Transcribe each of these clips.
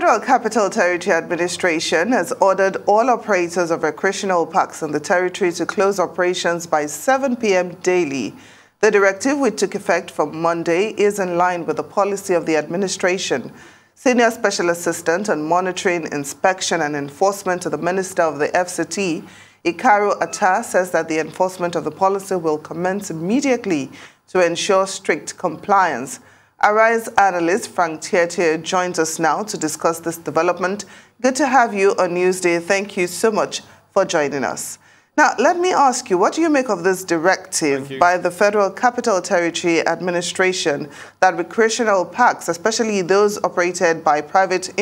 Federal Capital Territory Administration has ordered all operators of recreational parks in the territory to close operations by 7 p.m. daily. The directive, which took effect from Monday, is in line with the policy of the administration. Senior Special Assistant on Monitoring, Inspection and Enforcement to the Minister of the Fcta, Ikaru Atta, says that the enforcement of the policy will commence immediately to ensure strict compliance. Arise analyst Fcta joins us now to discuss this development. Good to have you on Newsday. Thank you so much for joining us. Now, let me ask you, what do you make of this directive by the Federal Capital Territory Administration that recreational parks, especially those operated by private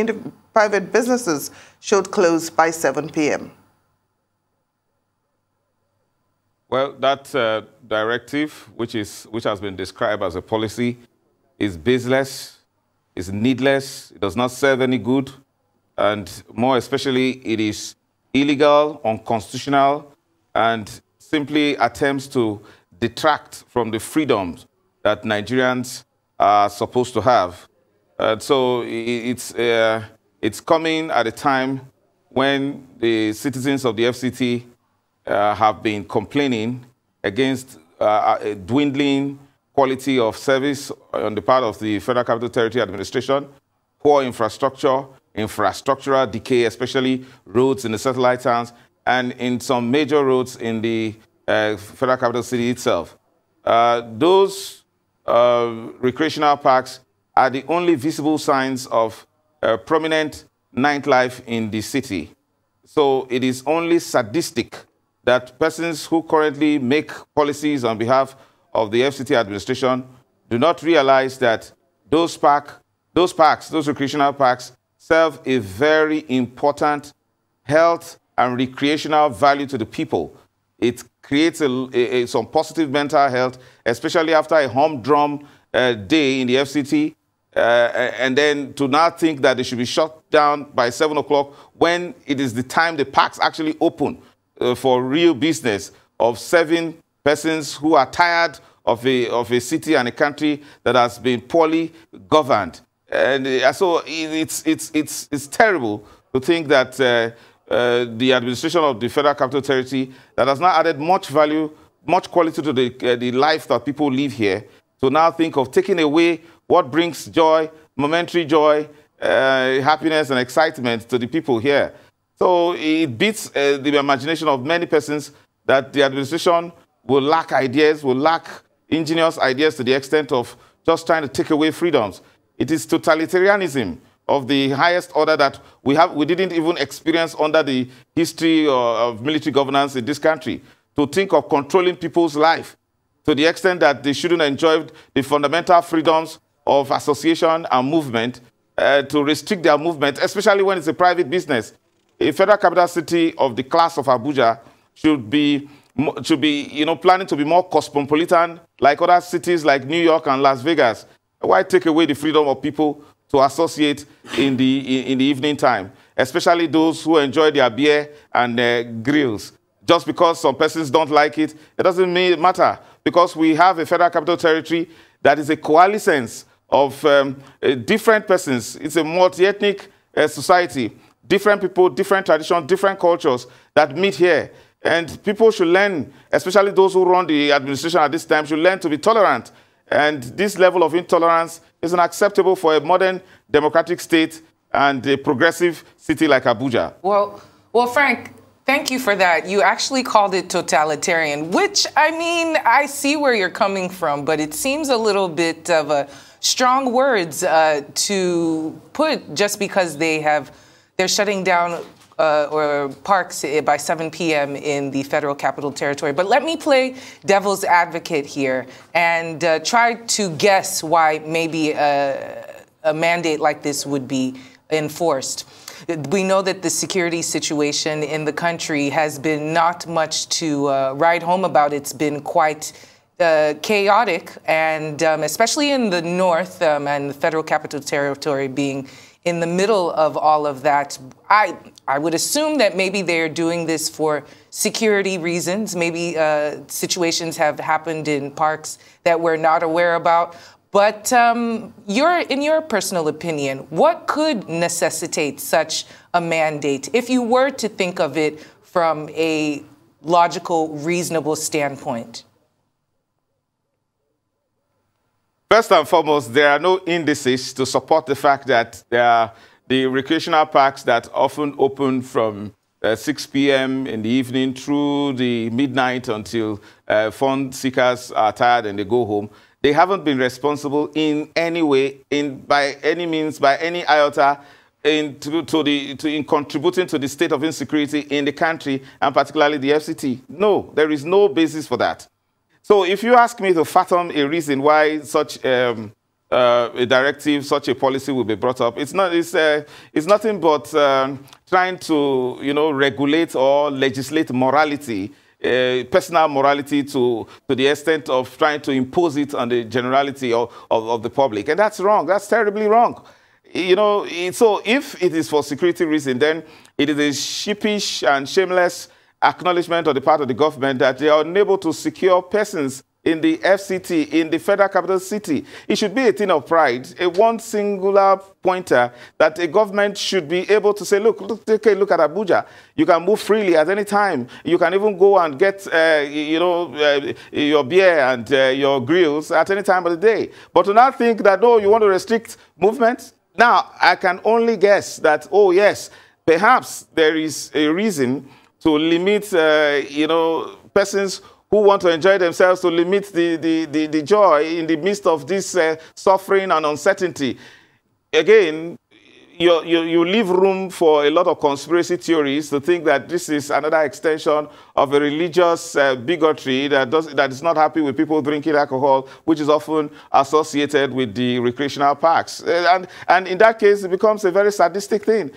businesses, should close by 7 p.m.? Well, that directive, which has been described as a policy, is baseless, is needless, it does not serve any good, and more especially, it is illegal, unconstitutional, and simply attempts to detract from the freedoms that Nigerians are supposed to have. So it's coming at a time when the citizens of the FCT have been complaining against a dwindling quality of service on the part of the Federal Capital Territory Administration, poor infrastructure, infrastructural decay, especially roads in the satellite towns, and in some major roads in the Federal Capital City itself. Those recreational parks are the only visible signs of prominent nightlife in the city. So it is only sadistic that persons who currently make policies on behalf of the FCT administration do not realize that those recreational parks, serve a very important health and recreational value to the people. It creates some positive mental health, especially after a humdrum day in the FCT, and then to now think that they should be shut down by 7 o'clock when it is the time the parks actually open for real business of serving persons who are tired of a city and a country that has been poorly governed. And so it's terrible to think that the administration of the Federal Capital Territory that has not added much value, much quality to the life that people live here, to now think of taking away what brings joy, momentary joy, happiness and excitement to the people here. So it beats the imagination of many persons that the administration will lack ideas, will lack ingenious ideas to the extent of just trying to take away freedoms. It is totalitarianism of the highest order that we didn't even experience under the history of military governance in this country, to think of controlling people's life to the extent that they shouldn't enjoy the fundamental freedoms of association and movement, to restrict their movement, especially when it's a private business. A federal capital city of the class of Abuja should be planning to be more cosmopolitan, like other cities like New York and Las Vegas. Why take away the freedom of people to associate in the evening time, especially those who enjoy their beer and grills? Just because some persons don't like it, it doesn't matter, because we have a Federal Capital Territory that is a coalescence of different persons. It's a multi-ethnic society, different people, different traditions, different cultures that meet here. And people should learn, especially those who run the administration at this time, should learn to be tolerant. And this level of intolerance is unacceptable for a modern democratic state and a progressive city like Abuja. Well, Frank, thank you for that. You actually called it totalitarian, which, I mean, I see where you're coming from, but it seems a little bit of a strong words to put just because they're shutting down or parks by 7 p.m. in the Federal Capital Territory. But let me play devil's advocate here and try to guess why maybe a mandate like this would be enforced. We know that the security situation in the country has been not much to write home about. It's been quite chaotic, and especially in the north and the Federal Capital Territory being in the middle of all of that. I would assume that maybe they're doing this for security reasons. Maybe situations have happened in parks that we're not aware about. But in your personal opinion, what could necessitate such a mandate if you were to think of it from a logical, reasonable standpoint? First and foremost, there are no indices to support the fact that there are the recreational parks that often open from 6 p.m. in the evening through the midnight until fun seekers are tired and they go home. They haven't been responsible in any way, by any means, by any iota, in contributing to the state of insecurity in the country, and particularly the FCT. No, there is no basis for that. So if you ask me to fathom a reason why such a directive, such a policy will be brought up, it's nothing but trying to, regulate or legislate morality, personal morality to the extent of trying to impose it on the generality of the public. And that's wrong. That's terribly wrong. So if it is for security reason, then it is a sheepish and shameless acknowledgement on the part of the government that they are unable to secure persons in the FCT, in the federal capital city. It should be a thing of pride, one singular pointer that a government should be able to say, look, take a look at Abuja. You can move freely at any time. You can even go and get, your beer and your grills at any time of the day. But to not think that, oh, you want to restrict movement? Now, I can only guess that, oh, yes, perhaps there is a reason to limit, persons who want to enjoy themselves, to limit the joy in the midst of this suffering and uncertainty. Again, you leave room for a lot of conspiracy theories to think that this is another extension of a religious bigotry that is not happy with people drinking alcohol, which is often associated with the recreational parks. And in that case, it becomes a very sadistic thing.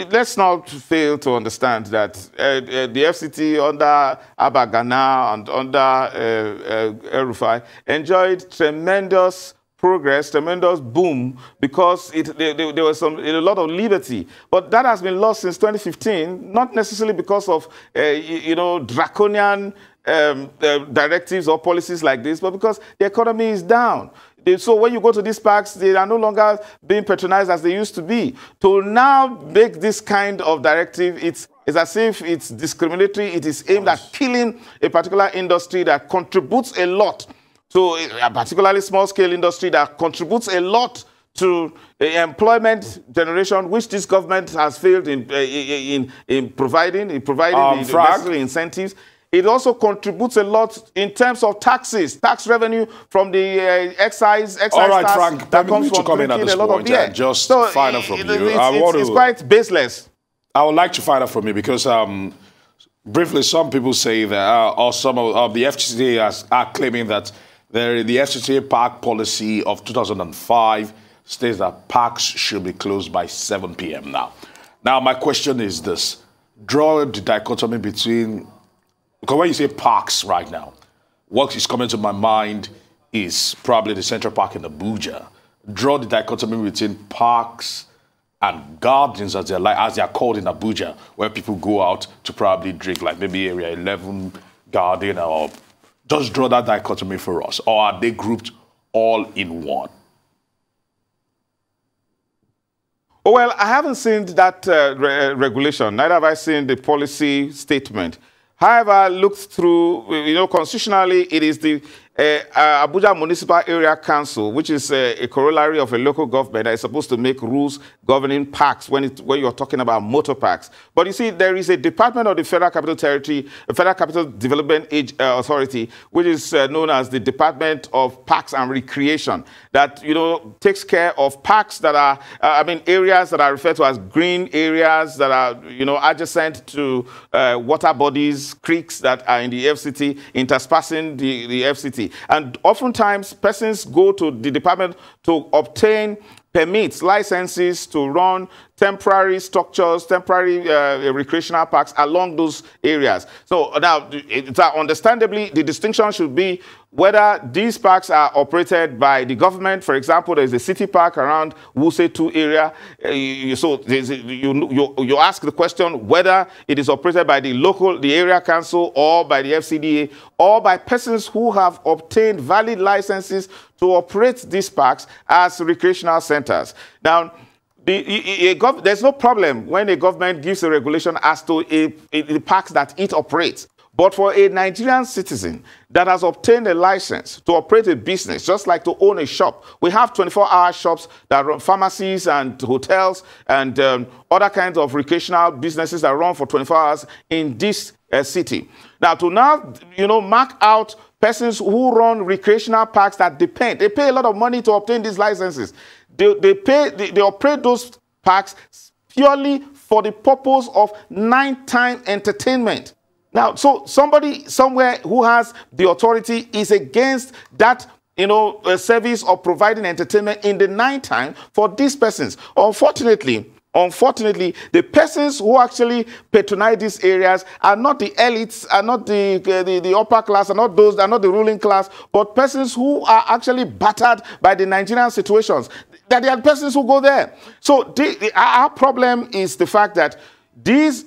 Let's not fail to understand that the FCT under Abagana and under El-Rufai enjoyed tremendous progress, tremendous boom, because there was a lot of liberty. But that has been lost since 2015, not necessarily because of, draconian directives or policies like this, but because the economy is down. So when you go to these parks, they are no longer being patronized as they used to be. To now make this kind of directive, it's as if it's discriminatory. It is aimed at killing a particular industry that contributes a lot to a particularly small-scale industry that contributes a lot to employment generation, which this government has failed in providing the necessary incentives. It also contributes a lot in terms of taxes, tax revenue from the excise All right, tax Frank, that comes from come in at this point and just find out from you. It's quite baseless. I would like to find out from you because briefly, some people say that, or some of the FCTA are claiming that the FCTA park policy of 2005 states that parks should be closed by 7 p.m. Now, my question is this. Draw the dichotomy between, because when you say parks right now, what is coming to my mind is probably the Central Park in Abuja. Draw the dichotomy between parks and gardens, as they are called in Abuja, where people go out to probably drink, like maybe Area 11 garden, or just draw that dichotomy for us. Or are they grouped all in one? Well, I haven't seen that regulation. Neither have I seen the policy statement. However, looked through, constitutionally, it is the Abuja Municipal Area Council, which is a corollary of a local government that is supposed to make rules governing parks when you're talking about motor parks. But you see, there is a department of the Federal Capital Territory, Federal Capital Development Authority, which is known as the Department of Parks and Recreation, that, takes care of parks that are, areas that are referred to as green areas that are, adjacent to water bodies, creeks that are in the FCT, interspersing the FCT. And oftentimes, persons go to the department to obtain permits, licenses to run temporary structures, temporary recreational parks along those areas. So now, understandably, the distinction should be whether these parks are operated by the government. For example, there's a city park around Wuse 2 area. You ask the question whether it is operated by the area council, or by the Fcta, or by persons who have obtained valid licenses to operate these parks as recreational centers. Now, there's no problem when a government gives a regulation as to the parks that it operates. But for a Nigerian citizen that has obtained a license to operate a business, just like to own a shop, we have 24-hour shops that run, pharmacies and hotels and other kinds of recreational businesses that run for 24 hours in this city. Now, to mark out persons who run recreational parks that they pay a lot of money to obtain these licenses. They operate those parks purely for the purpose of nighttime entertainment. Now, so somebody somewhere who has the authority is against that, service of providing entertainment in the nighttime for these persons. Unfortunately, the persons who actually patronize these areas are not the elites, are not the upper class, are not the ruling class, but persons who are actually battered by the Nigerian situations. That they are persons who go there. So our problem is the fact that this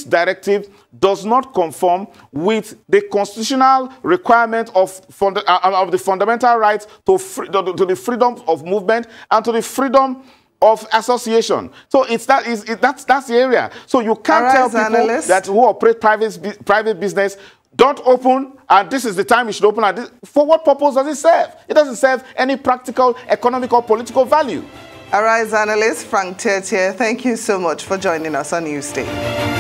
directive does not conform with the constitutional requirement of the fundamental rights to the freedom of movement and to the freedom of association. So that's the area. So you can't tell people that who operate private business, don't open, and this is the time you should open. And for what purpose does it serve? It doesn't serve any practical, economic, or political value. Arise analyst Frank Tietie, thank you so much for joining us on Newsday.